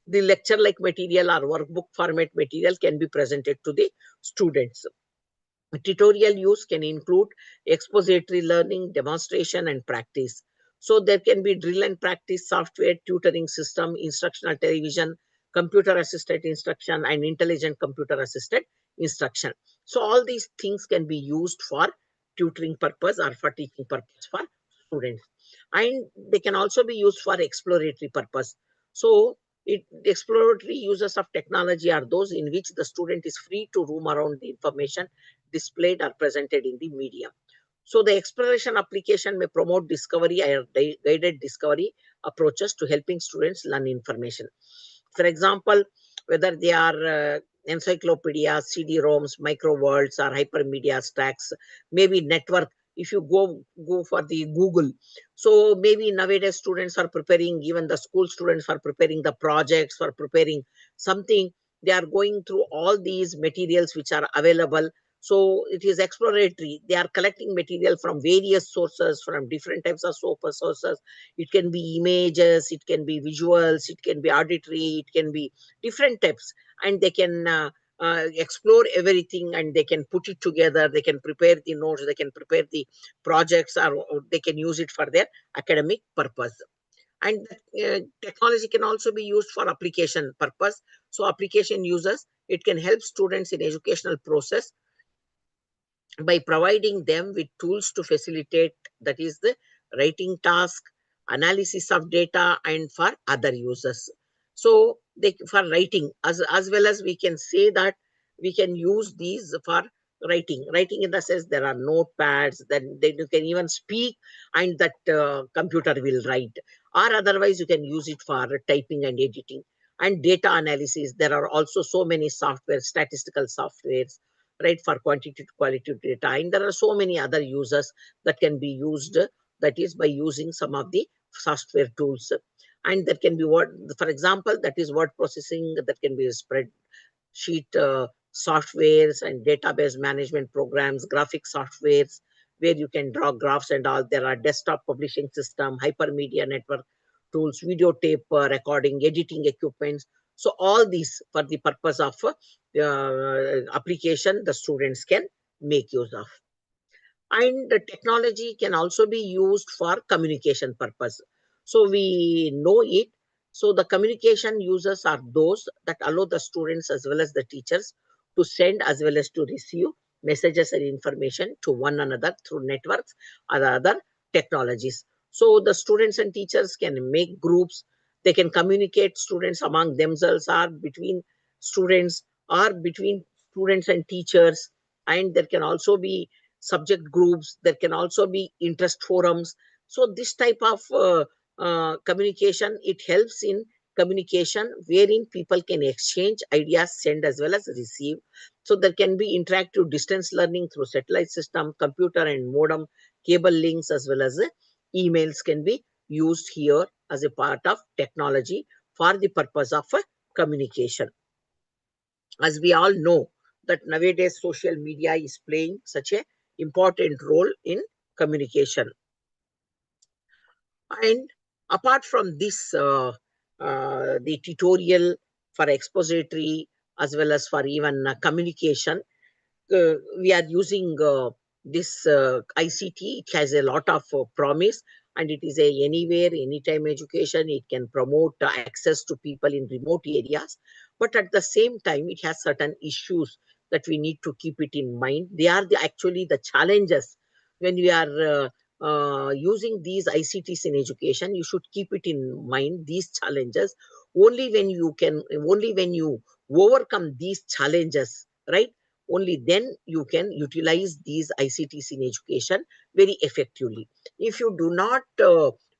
the lecture like material or workbook format material can be presented to the students. Tutorial use can include expository learning, demonstration, and practice. So there can be drill and practice software, tutoring system, instructional television, computer assisted instruction, and intelligent computer assisted instruction. So all these things can be used for tutoring purpose or for teaching purpose for students. And they can also be used for exploratory purpose. So exploratory uses of technology are those in which the student is free to roam around the information displayed or presented in the media. So the exploration application may promote discovery or guided discovery approaches to helping students learn information. For example, whether they are encyclopedias, CD-ROMs, micro worlds, or hypermedia stacks, maybe network. If you go for the Google, so maybe nowadays students are preparing, even the school students are preparing the projects, for preparing something. They are going through all these materials which are available. So it is exploratory. They are collecting material from various sources, from different types of sources. It can be images, it can be visuals, it can be auditory, it can be different types, and they can explore everything, and they can put it together. They can prepare the notes, they can prepare the projects, or they can use it for their academic purpose. And technology can also be used for application purpose. So application users, it can help students in educational process by providing them with tools to facilitate, that is the writing task, analysis of data, and for other users. So they for writing, as well as we can say that we can use these for writing in the sense there are notepads, then you can even speak, and that computer will write, or otherwise you can use it for typing and editing. And data analysis, there are also so many software, statistical softwares, right, for quantity to quality data. And there are so many other users that can be used, that is by using some of the software tools. And that can be what, for example, that is word processing, that can be a spreadsheet softwares and database management programs, graphic softwares, where you can draw graphs and all. There are desktop publishing system, hypermedia network tools, videotape recording, editing equipments. So all these for the purpose of application the students can make use of. And the technology can also be used for communication purpose. So we know it. So the communication users are those that allow the students as well as the teachers to send as well as to receive messages and information to one another through networks or other technologies. So the students and teachers can make groups, they can communicate students among themselves or between students or between students and teachers. And there can also be subject groups, there can also be interest forums. So this type of communication, it helps in communication wherein people can exchange ideas, send as well as receive. So there can be interactive distance learning through satellite system, computer and modem, cable links, as well as emails can be used here as a part of technology for the purpose of communication. As we all know that nowadays social media is playing such a important role in communication. And apart from this, the tutorial for expository as well as for even communication, we are using this ICT. It has a lot of promise, and it is a anywhere, anytime education. It can promote access to people in remote areas, but at the same time, it has certain issues that we need to keep it in mind. They are actually the challenges when we are using these ICTs in education. You should keep it in mind, these challenges. Only when you overcome these challenges, right? Only then you can utilize these ICTs in education very effectively. If you do not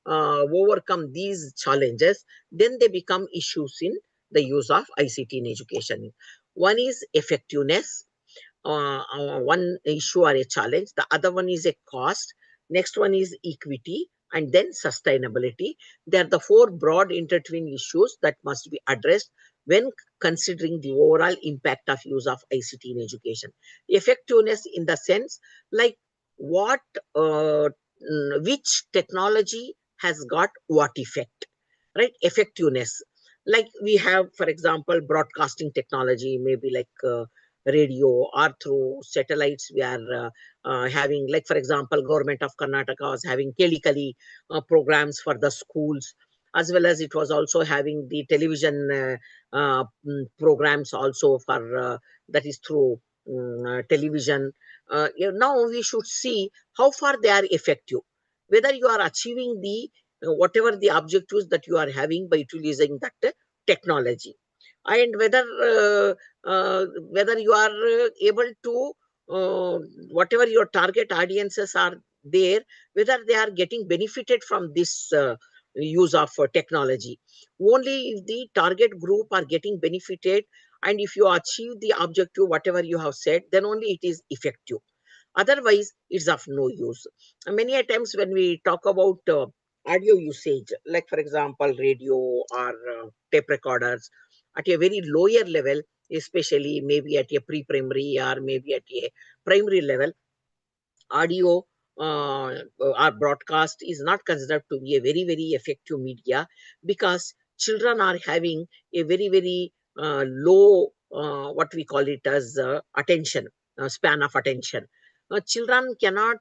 overcome these challenges, then they become issues in the use of ICT in education. One is effectiveness, one issue or a challenge. The other one is a cost. Next one is equity, and then sustainability. They are the four broad intertwined issues that must be addressed when considering the overall impact of use of ICT in education. Effectiveness in the sense like what, which technology has got what effect, right? Effectiveness. Like we have, for example, broadcasting technology, maybe like radio or through satellites. We are having, like for example, government of Karnataka was having Kelikali programs for the schools, as well as it was also having the television programs also for that is through television. Now we should see how far they are effective, whether you are achieving the whatever the objectives that you are having by utilizing that technology, and whether you are able to uh, whatever your target audiences are there, whether they are getting benefited from this use of technology. Only if the target group are getting benefited, and if you achieve the objective whatever you have said, then only it is effective. Otherwise it's of no use. Many a times when we talk about audio usage, like for example radio or tape recorders at a very lower level, especially maybe at a pre-primary or maybe at a primary level, audio or broadcast is not considered to be a very, very effective media, because children are having a very, very low, what we call it as attention, span of attention. Children cannot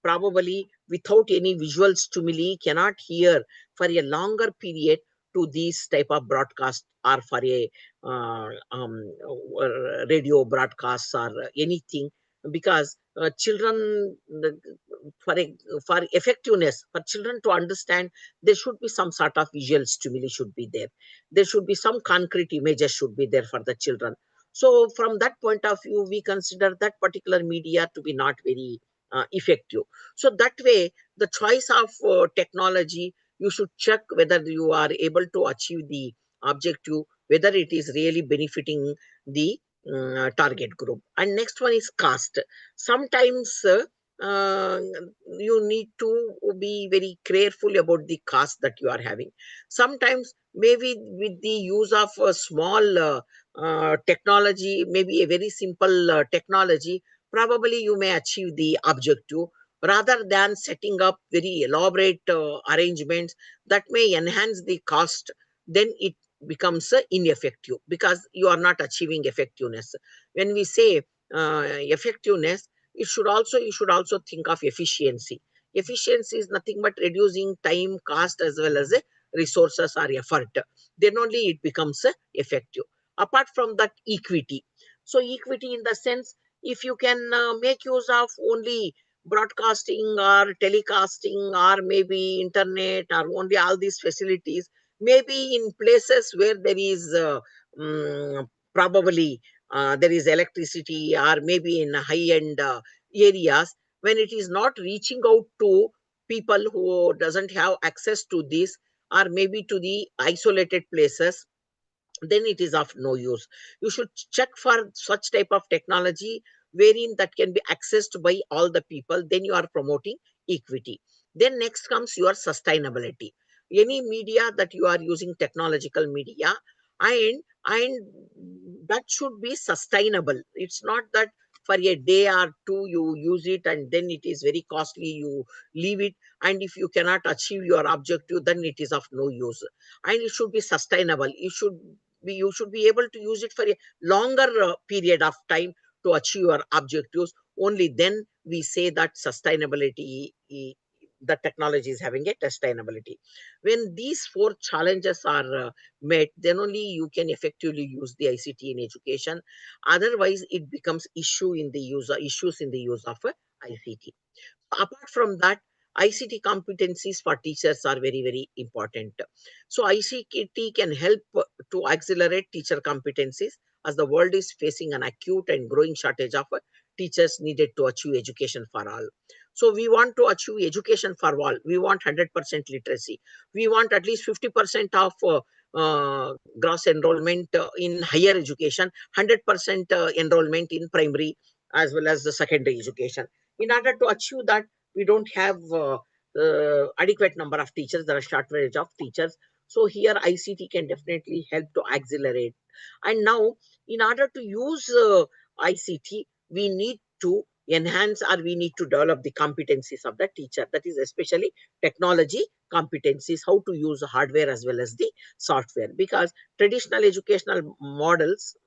probably, without any visual stimuli, cannot hear for a longer period to these type of broadcast, or for a radio broadcasts or anything, because children, for for effectiveness, for children to understand, there should be some sort of visual stimuli should be there. There should be some concrete images should be there for the children. So from that point of view, we consider that particular media to be not very effective. So that way, the choice of technology, you should check whether you are able to achieve the objective, whether it is really benefiting the target group. And next one is cost. Sometimes uh, you need to be very careful about the cost that you are having. Sometimes maybe with the use of a small technology, maybe a very simple technology, probably you may achieve the objective, rather than setting up very elaborate arrangements that may enhance the cost. Then it becomes ineffective, because you are not achieving effectiveness. When we say effectiveness, you should also think of efficiency. Efficiency is nothing but reducing time, cost, as well as resources or effort. Then only it becomes effective. Apart from that, equity. So equity in the sense, if you can make use of only broadcasting or telecasting or maybe internet or only all these facilities, maybe in places where there is probably there is electricity, or maybe in high-end areas, when it is not reaching out to people who doesn't have access to this, or maybe to the isolated places, then it is of no use. You should check for such type of technology wherein that can be accessed by all the people. Then you are promoting equity. Then next comes your sustainability. Any media that you are using, technological media, and that should be sustainable. It's not that for a day or two you use it and then it is very costly, you leave it, and if you cannot achieve your objective, then it is of no use. And it should be sustainable. You should be able to use it for a longer period of time to achieve your objectives. Only then we say that the technology is having a sustainability. When these four challenges are met, then only you can effectively use the ICT in education. Otherwise, it becomes issues in the use of ICT. Apart from that, ICT competencies for teachers are very, very important. So ICT can help to accelerate teacher competencies, as the world is facing an acute and growing shortage of teachers needed to achieve education for all. So we want to achieve education for all. We want 100% literacy. We want at least 50% of gross enrollment in higher education, 100% enrollment in primary as well as the secondary education. In order to achieve that, we don't have adequate number of teachers. There are shortage of teachers. So here ICT can definitely help to accelerate. And now, in order to use ICT, we need to enhance, or we need to develop the competencies of the teacher. That is especially technology competencies, how to use hardware as well as the software. Because traditional educational models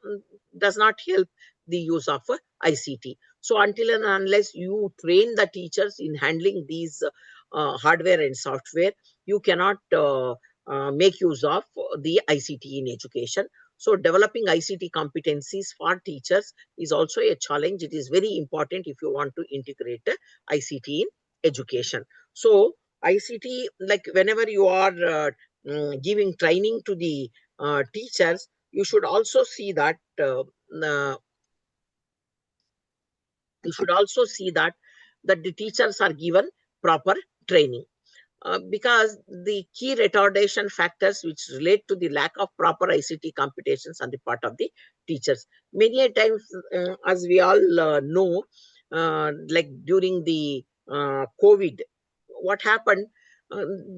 does not help the use of ICT. So until and unless you train the teachers in handling these hardware and software, you cannot make use of the ICT in education. So developing ICT competencies for teachers is also a challenge. It is very important if you want to integrate ICT in education. So ICT, like whenever you are giving training to the teachers, you should also see that uh, that the teachers are given proper training. Because the key retardation factors which relate to the lack of proper ICT computations on the part of the teachers. Many a times, as we all know, like during the COVID, what happened?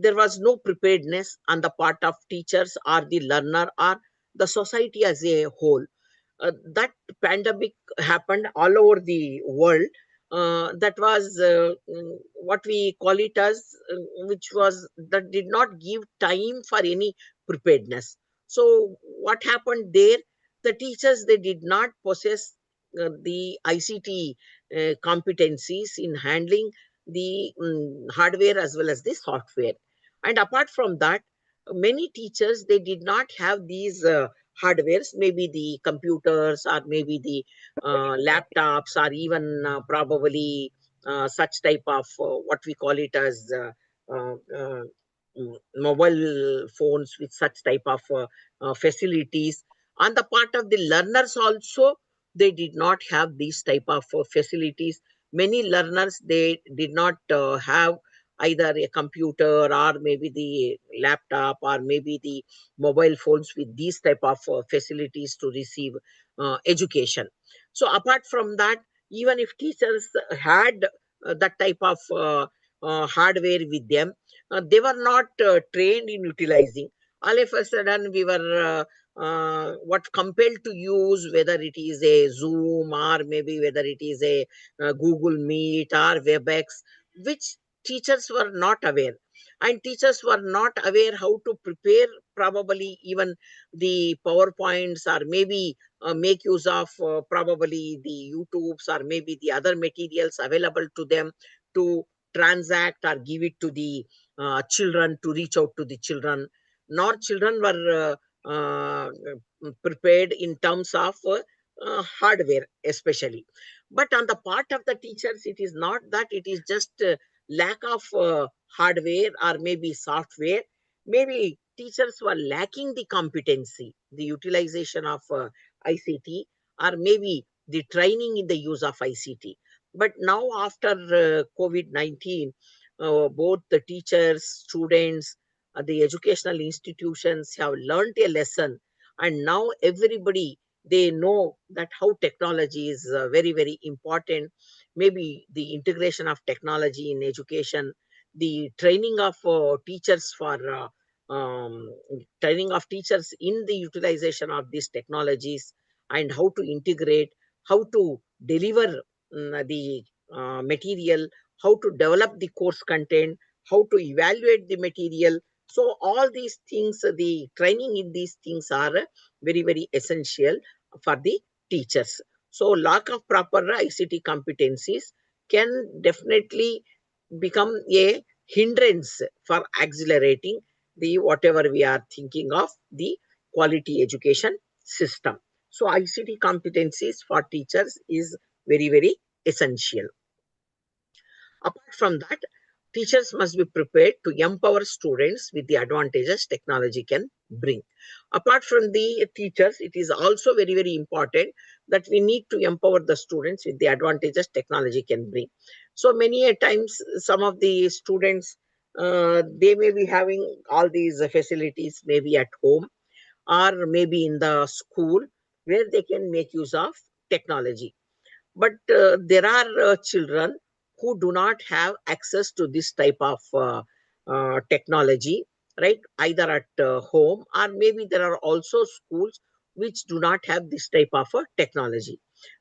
There was no preparedness on the part of teachers or the learner or the society as a whole. That pandemic happened all over the world. That was what we call it as, which was that did not give time for any preparedness. So what happened there? The teachers, they did not possess the ICT competencies in handling the hardware as well as the software. And apart from that, many teachers, they did not have these hardwares, maybe the computers or maybe the laptops, or even probably such type of what we call it as mobile phones with such type of facilities. On the part of the learners also, they did not have these type of facilities. Many learners, they did not have either a computer or maybe the laptop or maybe the mobile phones with these type of facilities to receive education. So apart from that, even if teachers had that type of hardware with them, they were not trained in utilizing. All of a sudden, we were what compelled to use, whether it is a Zoom or maybe whether it is a Google Meet or WebEx, which teachers were not aware. and teachers were not aware how to prepare probably even the PowerPoints, or maybe make use of probably the YouTubes, or maybe the other materials available to them to transact or give it to the children, to reach out to the children. Nor children were prepared in terms of hardware especially. But on the part of the teachers, it is not that, it is just lack of hardware or maybe software. Maybe teachers were lacking the competency, the utilization of ICT, or maybe the training in the use of ICT. But now after COVID-19, both the teachers, students, the educational institutions have learned a lesson, and now everybody, they know that how technology is very, very important. Maybe the integration of technology in education, the training of teachers for training of teachers in the utilization of these technologies, and how to integrate, how to deliver the material, how to develop the course content, how to evaluate the material. So all these things, the training in these things are very, very essential for the teachers. So lack of proper ICT competencies can definitely become a hindrance for accelerating the whatever we are thinking of the quality education system. So ICT competencies for teachers is very, very essential. Apart from that, teachers must be prepared to empower students with the advantages technology can bring. Apart from the teachers, it is also very, very important that we need to empower the students with the advantages technology can bring. So many a times, some of the students, they may be having all these facilities maybe at home, or maybe in the school, where they can make use of technology. But there are children who do not have access to this type of technology, right? Either at home, or maybe there are also schools which do not have this type of technology.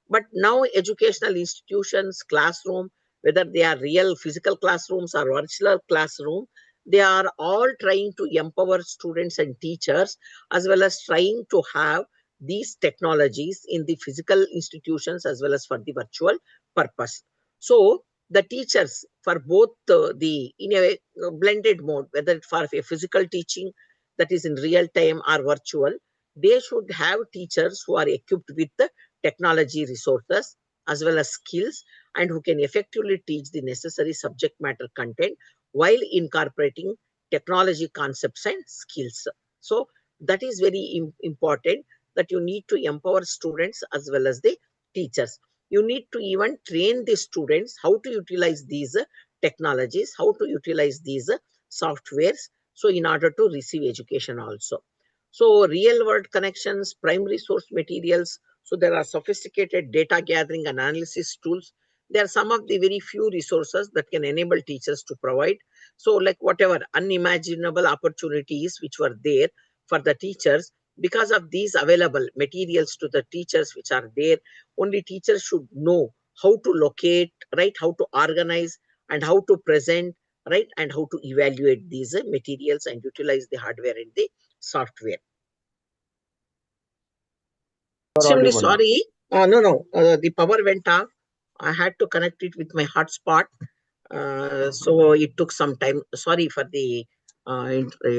But now educational institutions, classroom, whether they are real physical classrooms or virtual classroom, they are all trying to empower students and teachers, as well as trying to have these technologies in the physical institutions as well as for the virtual purpose. So the teachers for both the in a blended mode, whether for a physical teaching that is in real time or virtual, they should have teachers who are equipped with the technology resources as well as skills, and who can effectively teach the necessary subject matter content while incorporating technology concepts and skills. So that is very important, that you need to empower students as well as the teachers. You need to even train the students how to utilize these technologies, how to utilize these softwares, so in order to receive education also. So real world connections, primary source materials, so there are sophisticated data gathering and analysis tools. There are some of the very few resources that can enable teachers to provide. So like whatever unimaginable opportunities which were there for the teachers, because of these available materials to the teachers which are there, only teachers should know how to locate, right, how to organize, and how to present, right, and how to evaluate these materials and utilize the hardware and the software. You're Extremely audible now. sorry. No, the power went off. I had to connect it with my hotspot. So it took some time. Sorry for the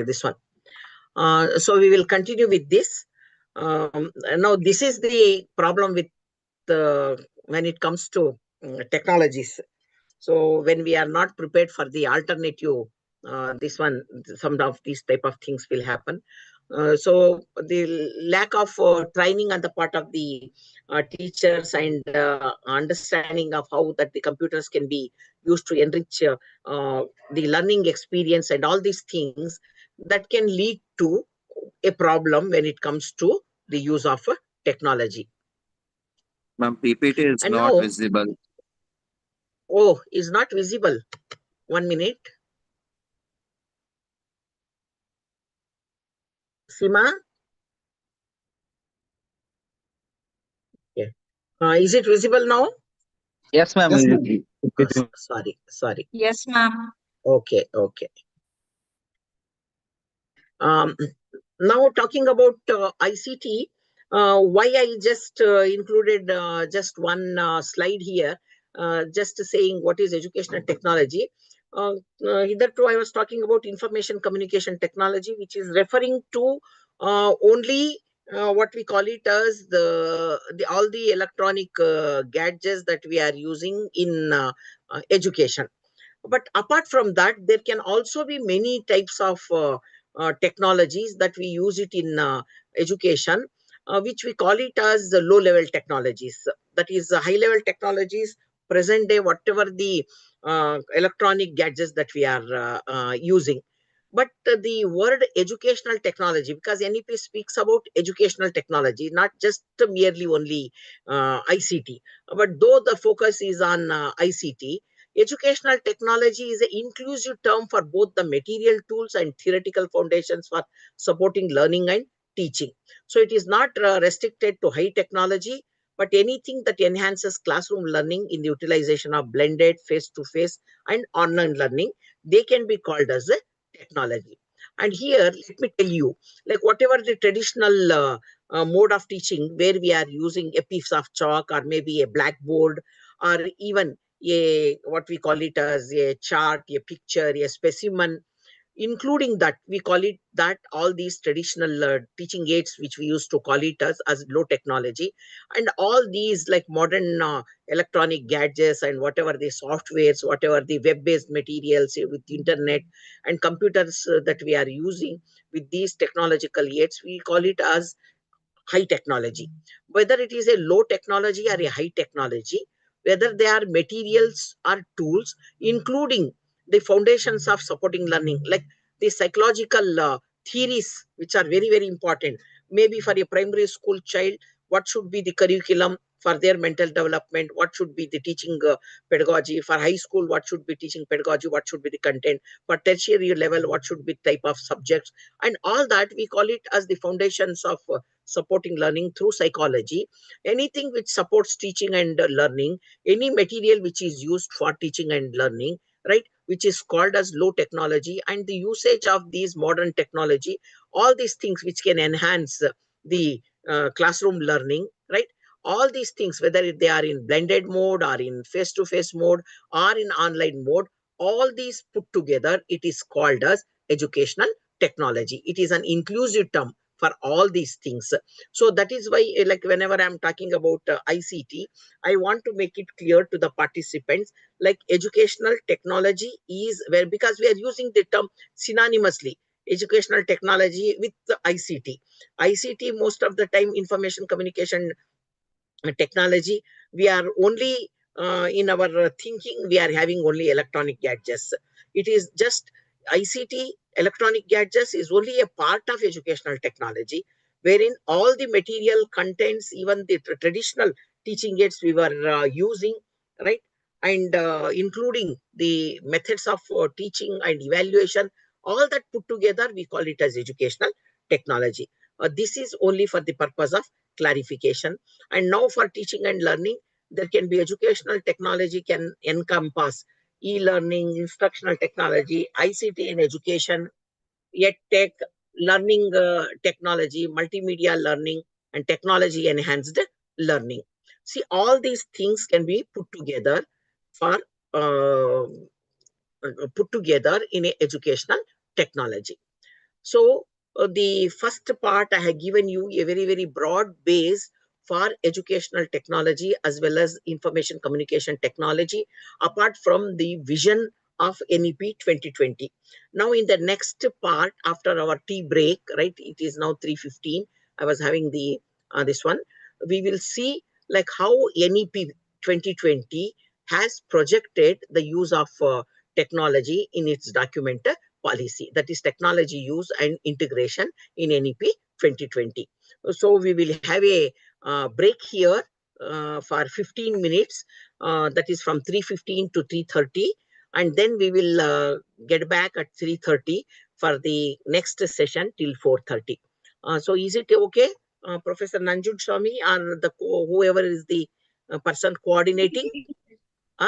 this one. So we will continue with this. Now, this is the problem with when it comes to technologies. So when we are not prepared for the alternative, this one, some of these type of things will happen. So the lack of training on the part of the teachers, and understanding of how that the computers can be used to enrich the learning experience, and all these things that can lead to a problem when it comes to the use of technology. Ma'am, PPT is And not now, visible. oh, is not visible. 1 minute. Sima? Yeah. Is it visible now? Yes, ma'am. Yes, ma'am. Sorry. Yes, ma'am. Okay. Um, Now talking about ICT, why I just included just one slide here, just saying what is educational technology. Hitherto I was talking about information communication technology, which is referring to only what we call it as the all the electronic gadgets that we are using in education. But apart from that, there can also be many types of technologies that we use it in education, which we call it as the low level technologies. That is high level technologies, present day, whatever the electronic gadgets that we are using. But the word educational technology, because NEP speaks about educational technology, not just merely only ICT, but though the focus is on ICT, educational technology is an inclusive term for both the material tools and theoretical foundations for supporting learning and teaching. So it is not restricted to high technology, but anything that enhances classroom learning in the utilization of blended face-to-face and online learning, they can be called as a technology. And here, let me tell you, like whatever the traditional mode of teaching, where we are using a piece of chalk or maybe a blackboard, or even a what we call it as a chart, a picture, a specimen, including that we call it that all these traditional teaching aids, which we used to call it as low technology, and all these like modern electronic gadgets and whatever the softwares, whatever the web-based materials with internet and computers that we are using with these technological aids, we call it as high technology. Whether it is a low technology or a high technology, whether they are materials or tools, including the foundations of supporting learning, like the psychological theories, which are very, very important. Maybe for a primary school child, what should be the curriculum for their mental development? What should be the teaching pedagogy? For high school, what should be teaching pedagogy? What should be the content? For tertiary level, what should be type of subjects? And all that, we call it as the foundations of supporting learning through psychology. Anything which supports teaching and learning, any material which is used for teaching and learning, right, which is called as low technology. And the usage of these modern technology, all these things which can enhance the classroom learning, right, all these things, whether they are in blended mode or in face-to-face mode or in online mode, all these put together, it is called as educational technology. It is an inclusive term for all these things. So that is why, like whenever I'm talking about ICT, I want to make it clear to the participants, like educational technology is where, because we are using the term synonymously, educational technology with the ICT most of the time, information communication technology, we are only in our thinking, we are having only electronic gadgets. It is just ICT, electronic gadgets is only a part of educational technology, wherein all the material contents, even the traditional teaching aids we were using, right, and including the methods of teaching and evaluation, all that put together, we call it as educational technology. This is only for the purpose of clarification. And now for teaching and learning, there can be educational technology can encompass e-learning, instructional technology, ICT in education, yet tech, learning technology, multimedia learning, and technology enhanced learning. See, all these things can be for uh, put together in a educational technology. So the first part, I have given you a very, very broad base for educational technology as well as information communication technology, apart from the vision of NEP 2020. Now in the next part, after our tea break, right, it is now 3:15. I was having the this one. We will see like how NEP 2020 has projected the use of technology in its document policy, that is technology use and integration in NEP 2020. So we will have a break here for 15 minutes, that is from 3:15 to 3:30, and then we will get back at 3:30 for the next session till 4:30. So is it okay, Professor Nanjun Swami, or whoever is the person coordinating?